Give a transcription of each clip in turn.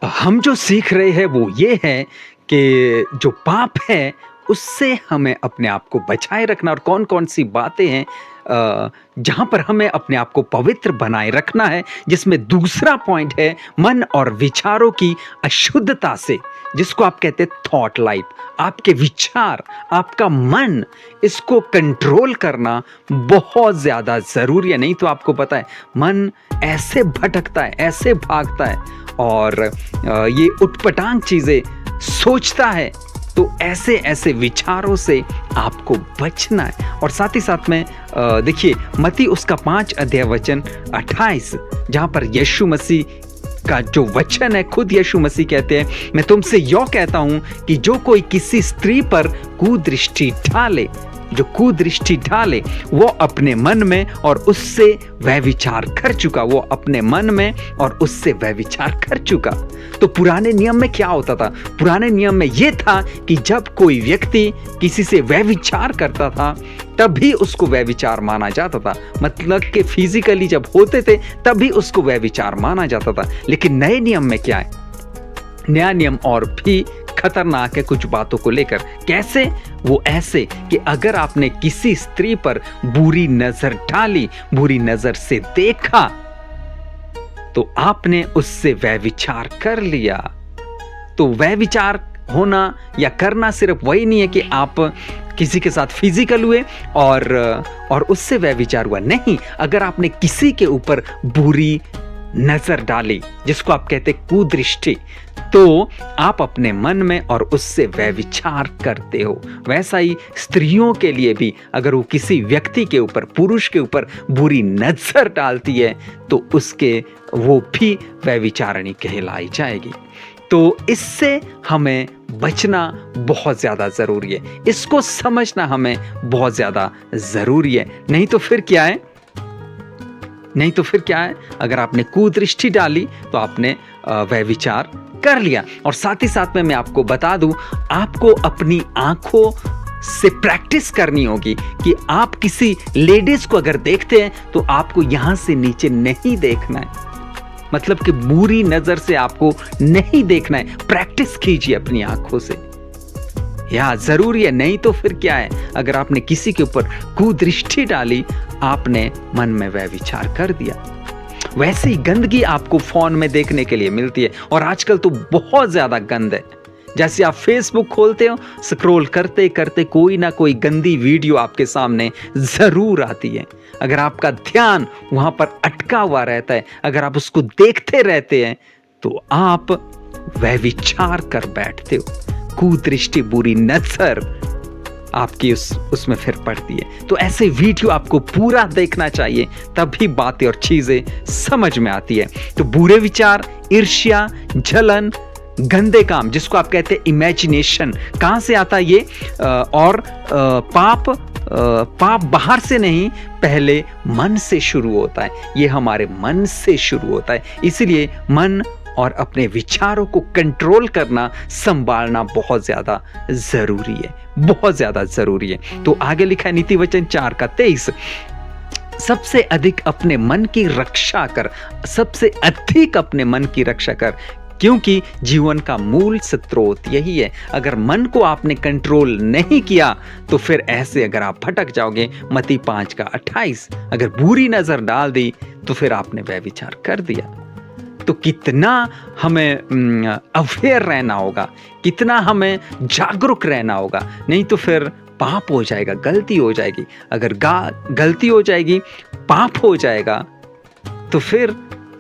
हम जो सीख रहे हैं वो ये है कि जो पाप है उससे हमें अपने आप को बचाए रखना और कौन-कौन सी बातें हैं जहाँ पर हमें अपने आप को पवित्र बनाए रखना है, जिसमें दूसरा पॉइंट है मन और विचारों की अशुद्धता से, जिसको आप कहते हैं थॉट लाइफ। आपके विचार, आपका मन, इसको कंट्रोल करना बहुत ज़्यादा ज़रूरी है। नहीं तो आपको पता है मन ऐसे भटकता है, ऐसे भागता है और ये उटपटांग चीज़ें सोचता है। तो ऐसे ऐसे विचारों से आपको बचना है। और साथ ही साथ में देखिए मत्ती उसका 5 अध्याय वचन 28, जहाँ पर यीशु मसीह का जो वचन है, खुद यीशु मसीह कहते हैं, मैं तुमसे यो कहता हूं कि जो कोई किसी स्त्री पर कुदृष्टि ढाले, जो कुदृष्टि ढाले वो अपने मन में और उससे वह विचार कर चुका, वो अपने मन में और उससे वह विचार कर चुका। तो पुराने नियम में क्या होता था? पुराने नियम में ये था कि जब कोई व्यक्ति किसी से वह विचार करता था तभी उसको वह विचार माना जाता था। मतलब कि फिजिकली जब होते थे तभी उसको वह विचार माना जाता था। लेकिन नए नियम में क्या है? नया नियम और भी खतरनाक है कुछ बातों को लेकर। कैसे? वो ऐसे कि अगर आपने किसी स्त्री पर बुरी नजर डाली, बुरी नजर से देखा, तो आपने उससे वह विचार कर लिया। तो वह विचार होना या करना सिर्फ वही नहीं है कि आप किसी के साथ फिजिकल हुए और उससे वह विचार हुआ। नहीं, अगर आपने किसी के ऊपर बुरी नजर डाली, जिसको आप कहते कुदृष्टि, तो आप अपने मन में और उससे वह विचार करते हो। वैसा ही स्त्रियों के लिए भी अगर वो किसी व्यक्ति के ऊपर, पुरुष के ऊपर बुरी नजर डालती है तो उसके वो भी वह विचारणी कहलाई जाएगी। तो इससे हमें बचना बहुत ज़्यादा ज़रूरी है। इसको समझना हमें बहुत ज़्यादा ज़रूरी है। नहीं तो फिर क्या है? अगर आपने कुदृष्टि डाली तो आपने वह विचार कर लिया। और साथ ही साथ में मैं आपको बता दूं, आपको अपनी आंखों से प्रैक्टिस करनी होगी कि आप किसी लेडीज को अगर देखते हैं तो आपको यहां से नीचे नहीं देखना है। मतलब कि बुरी नजर से आपको नहीं देखना है। प्रैक्टिस कीजिए अपनी आंखों से, यह जरूरी है। नहीं तो फिर क्या है? अगर आपने किसी के ऊपर कुदृष्टि डाली, आपने मन में वह विचार कर दिया। वैसे ही गंदगी आपको फोन में देखने के लिए मिलती है और आजकल तो बहुत ज्यादा गंद है। जैसे आप फेसबुक खोलते हो, स्क्रॉल करते करते कोई ना कोई गंदी वीडियो आपके सामने जरूर आती है। अगर आपका ध्यान वहां पर अटका हुआ रहता है, अगर आप उसको देखते रहते हैं, तो आप वह विचार कर बैठते हो। कुदृष्टि, बुरी नजर आपकी उसमें फिर पड़ती है। तो ऐसे वीडियो आपको पूरा देखना चाहिए, तभी बातें और चीजें समझ में आती है। तो बुरे विचार, ईर्ष्या, जलन, गंदे काम, जिसको आप कहते हैं इमेजिनेशन, कहां से आता है ये? पाप बाहर से नहीं, पहले मन से शुरू होता है। ये हमारे मन से शुरू होता है। इसलिए मन और अपने विचारों को कंट्रोल करना, संभालना बहुत ज्यादा जरूरी है, बहुत ज्यादा जरूरी है। तो आगे लिखा है नीति वचन 4 का 23, सबसे अधिक अपने मन की रक्षा कर, सबसे अधिक अपने मन की रक्षा कर, क्योंकि जीवन का मूल स्रोत यही है। अगर मन को आपने कंट्रोल नहीं किया तो फिर ऐसे अगर आप भटक जाओगे। मत्ती 5 का 28, अगर बुरी नजर डाल दी तो फिर आपने वह विचार कर दिया। तो कितना हमें अवेयर रहना होगा, कितना हमें जागरूक रहना होगा। नहीं तो फिर पाप हो जाएगा, गलती हो जाएगी। अगर गलती हो जाएगी, पाप हो जाएगा, तो फिर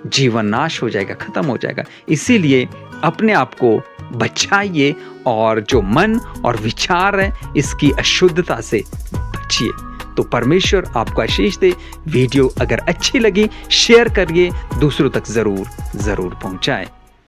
जीवन नाश हो जाएगा, खत्म हो जाएगा। इसीलिए अपने आप को बचाइए और जो मन और विचार है इसकी अशुद्धता से बचिए। तो परमेश्वर आपको आशीष दे। वीडियो अगर अच्छी लगी शेयर करिए, दूसरों तक जरूर पहुंचाएं।